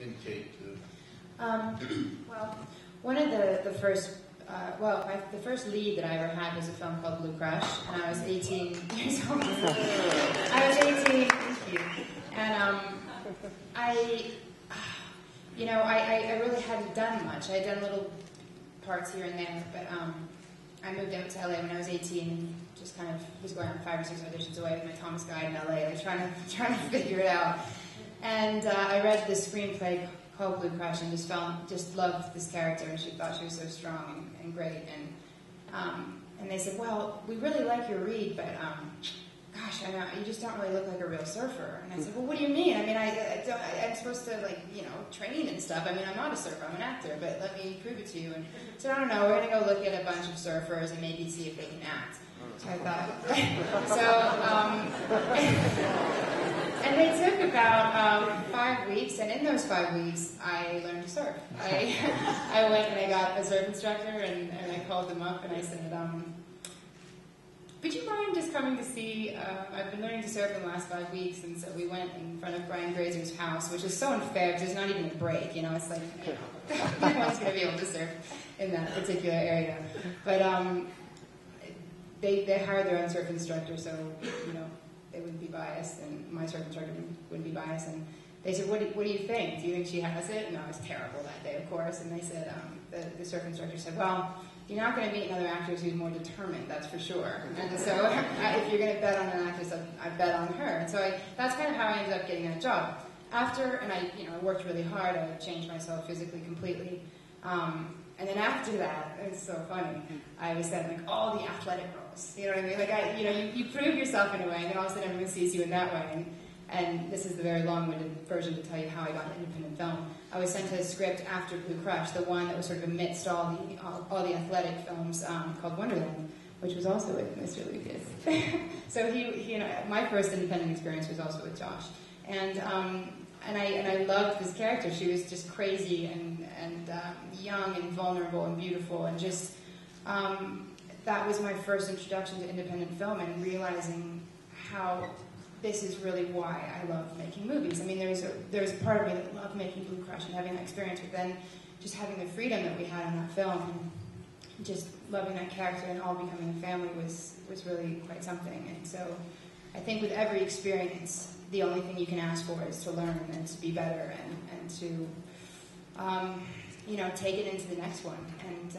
in Kate? Well, one of the first, the first lead that I ever had was a film called Blue Crush, and I was 18 years old. I was 18, thank you. And I really hadn't done much. I had done little parts here and there, but I moved out to LA when I was 18 and just kind of was going on 5 or 6 auditions away with my Thomas Guide in LA, like trying to figure it out. And I read this screenplay called Blue Crush and just loved this character, and she thought she was so strong and great. And they said, well, we really like your read, but gosh, I know you just don't really look like a real surfer. And I said, well, what do you mean? I mean, I'm supposed to train and stuff. I mean, I'm not a surfer, I'm an actor, but let me prove it to you. And so I don't know, we're gonna go look at a bunch of surfers and maybe see if they can act. So I thought, and they took about 5 weeks, and in those 5 weeks, I learned to surf. I went and I got a surf instructor, and I called them up, and I said, would you mind just coming to see, I've been learning to surf in the last 5 weeks, and so we went in front of Brian Grazer's house, which is so unfair, because there's not even a break, it's like, no one's going to be able to surf in that particular area. But they hired their own surf instructor, so, they wouldn't be biased, and my surf instructor wouldn't be biased, and they said, what do you think? Do you think she has it? And I was terrible that day, of course, and they said, the surf instructor said, well, you're not going to meet another actress who's more determined, that's for sure. And so if you're going to bet on an actress, I bet on her. And so that's kind of how I ended up getting that job. And I worked really hard. I changed myself physically completely. And then after that, it's so funny, I was then like all the athletic roles. You know what I mean? Like you prove yourself in a way, and then all of a sudden everyone sees you in that way. And this is the very long-winded version to tell you how I got into independent film. I was sent a script after Blue Crush, the one that was sort of amidst all the athletic films, called Wonderland, which was also with Mr. Lucas. So my first independent experience was also with Josh, and I loved this character. She was just crazy and young and vulnerable and beautiful, and just that was my first introduction to independent film, and realizing how this is really why I love making movies. I mean, there's a part of me that loved making Blue Crush and having that experience, but then just having the freedom that we had in that film, and just loving that character and all becoming a family was really quite something. And so I think with every experience, the only thing you can ask for is to learn and to be better and to take it into the next one. And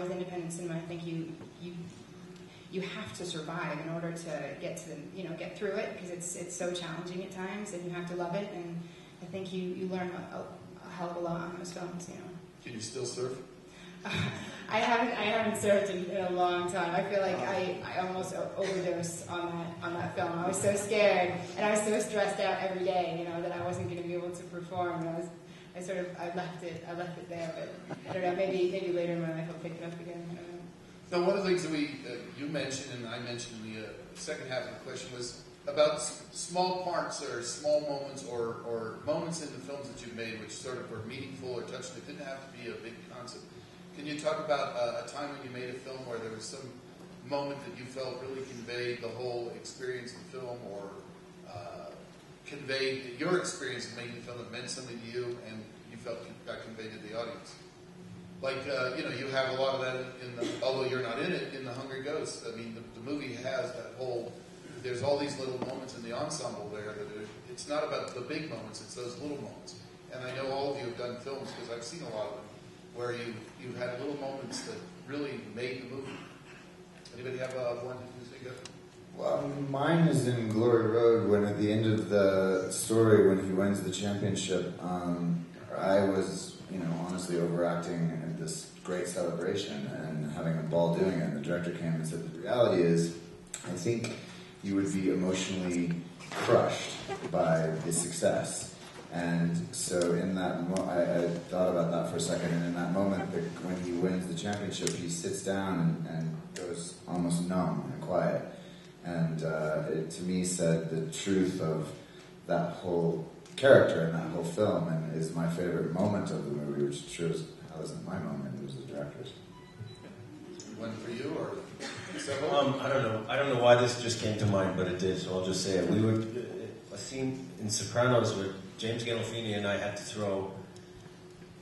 with independent cinema, I think you have to survive in order to get through it, because it's so challenging at times, and you have to love it. And I think you learn a hell of a lot on those films. Can you still surf? I haven't surfed in a long time. I feel like I almost overdosed on that film. I was so scared, and I was so stressed out every day, that I wasn't going to be able to perform. And I left it there. But I don't know. Maybe later in my life I'll pick it up again. I don't know. Now, one of the things that you mentioned and I mentioned in the second half of the question was about small parts or small moments or moments in the films that you've made which sort of were meaningful or touching. It didn't have to be a big concept. Can you talk about a time when you made a film where there was some moment that you felt really conveyed the whole experience of the film, or conveyed your experience of making the film that meant something to you and you felt got conveyed to the audience? Like, you have a lot of that although you're not in it, in The Hungry Ghost. I mean, the movie has that whole, there's all these little moments in the ensemble there that it's not about the big moments, it's those little moments. And I know all of you have done films, because I've seen a lot of them, where you had little moments that really made the movie. Anybody have one that you think of? Well, mine is in Glory Road, when at the end of the story, when he wins the championship, I was, honestly overacting at this great celebration and having a ball doing it. And the director came and said, the reality is, I think you would be emotionally crushed by the success. And so in that I thought about that for a second, and in that moment, when he wins the championship, he sits down and goes almost numb and quiet. And it, to me, said the truth of that whole character in that whole film, and is my favorite moment of the movie, which shows how it wasn't my moment, it was the director's. One for you, or several? I don't know why this just came to mind, but it did, so I'll just say it. A scene in Sopranos where James Gandolfini and I had to throw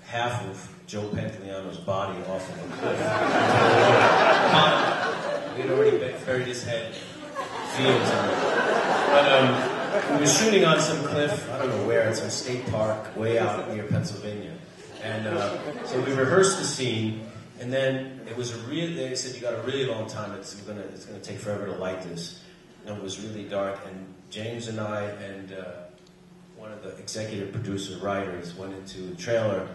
half of Joe Pantoliano's body off of a cliff. We had already buried his head fields on it. But we were shooting on some cliff, I don't know where, it's a state park way out near Pennsylvania. And so we rehearsed the scene, and then it was they said, you got a really long time, it's gonna take forever to light this. And it was really dark, and James and I and one of the executive producer writers went into the trailer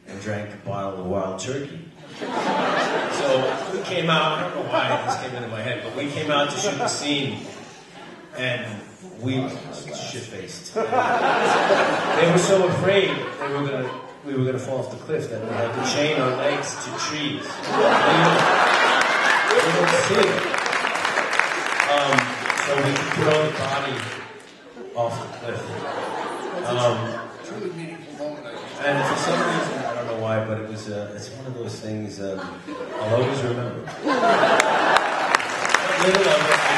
and drank a bottle of wild turkey. So we came out, I don't know why this came into my head, but we came out to shoot the scene, and we were shit-faced. They were so afraid we were gonna fall off the cliff that we had to chain our legs to trees. We don't see it. So we could throw the body off the cliff. Truly meaningful moment, I think. And for some reason, I don't know why, but it's one of those things I'll always remember. I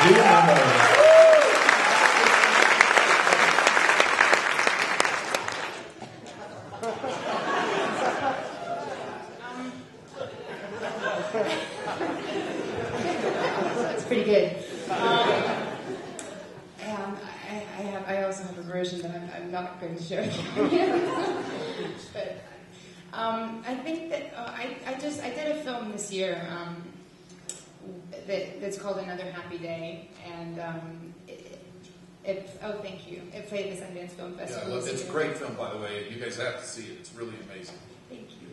do remember. That's pretty good. I also have a version that I'm not going to share. But I think that I did a film this year that's called Another Happy Day, and thank you. It played the Sundance Film Festival. Yeah, it's a great film, by the way. You guys have to see it. It's really amazing. Thank you.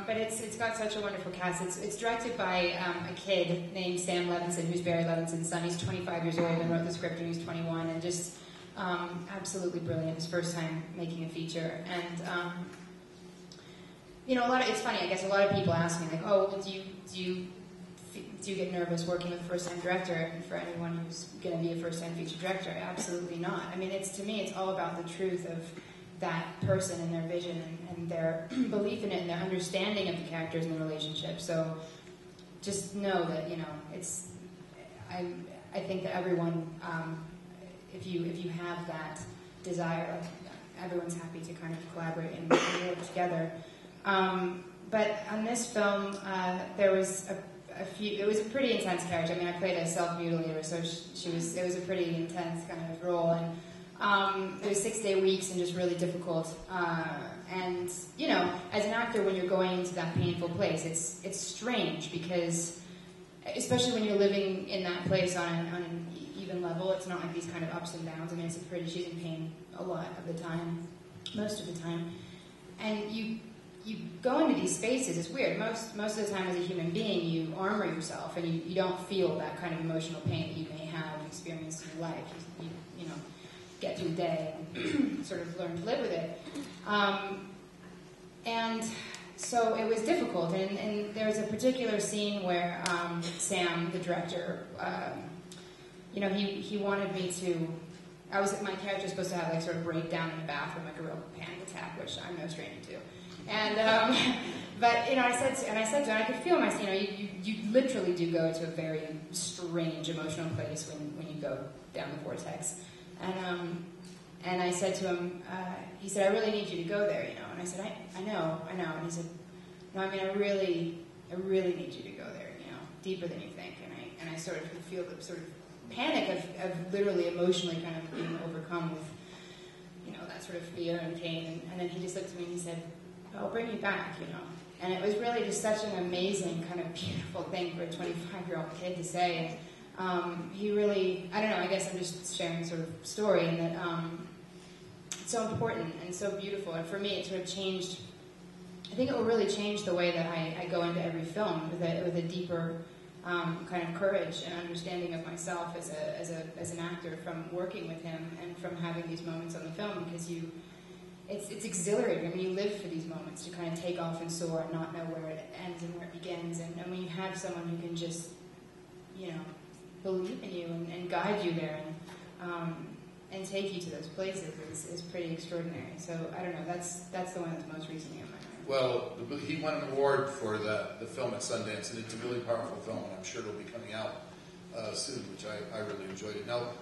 But it's got such a wonderful cast. It's directed by a kid named Sam Levinson, who's Barry Levinson's son. He's 25 years old and wrote the script when he was 21, and just absolutely brilliant. His first time making a feature, and it's funny. I guess a lot of people ask me like, "Oh, well, do you get nervous working with a first-time director?" And for anyone who's going to be a first-time feature director, absolutely not. I mean, to me, it's all about the truth of that person and their vision and their belief in it and their understanding of the characters and the relationship. So just know that, I think that everyone, if you have that desire, everyone's happy to kind of collaborate and work together. But on this film, there was it was a pretty intense character. I mean, I played a self-mutilator, so it was a pretty intense kind of role, and it was 6-day weeks and just really difficult. And as an actor, when you're going into that painful place, it's strange because, especially when you're living in that place on an even level, it's not like these kind of ups and downs. I mean, she's in pain a lot of the time, most of the time, and you go into these spaces. It's weird. Most of the time, as a human being, you armor yourself, and you don't feel that kind of emotional pain that you may have experienced in your life. You get through the day and sort of learn to live with it. And so it was difficult. And there was a particular scene where Sam, the director, he wanted me to. My character was supposed to have like sort of breakdown in the bathroom, like a real panic attack, which I'm no stranger to. And but I said to him, I could feel you literally do go to a very strange emotional place when you go down the vortex. And I said to him, he said, I really need you to go there, And I said, I know. And he said, no, I mean, I really need you to go there, deeper than you think. And I sort of could feel the sort of panic of literally emotionally kind of being overcome with, that sort of fear and pain. And then he just looked at me and he said, I'll bring you back, And it was really just such an amazing, kind of beautiful thing for a 25-year-old kid to say. He really, I don't know, I guess I'm just sharing sort of story, and that it's so important and so beautiful. And for me, it sort of changed, I think it will really change the way that I go into every film with a deeper kind of courage and understanding of myself as an actor from working with him and from having these moments on the film, because it's exhilarating. I mean, you live for these moments to kind of take off and soar and not know where it ends and where it begins. And when you have someone who can just, believe in you and guide you there and take you to those places is pretty extraordinary. So I don't know. That's the one that's most recently on my mind. Well, he won an award for the film at Sundance, and it's a really powerful film, and I'm sure it'll be coming out soon, which I really enjoyed it. Now,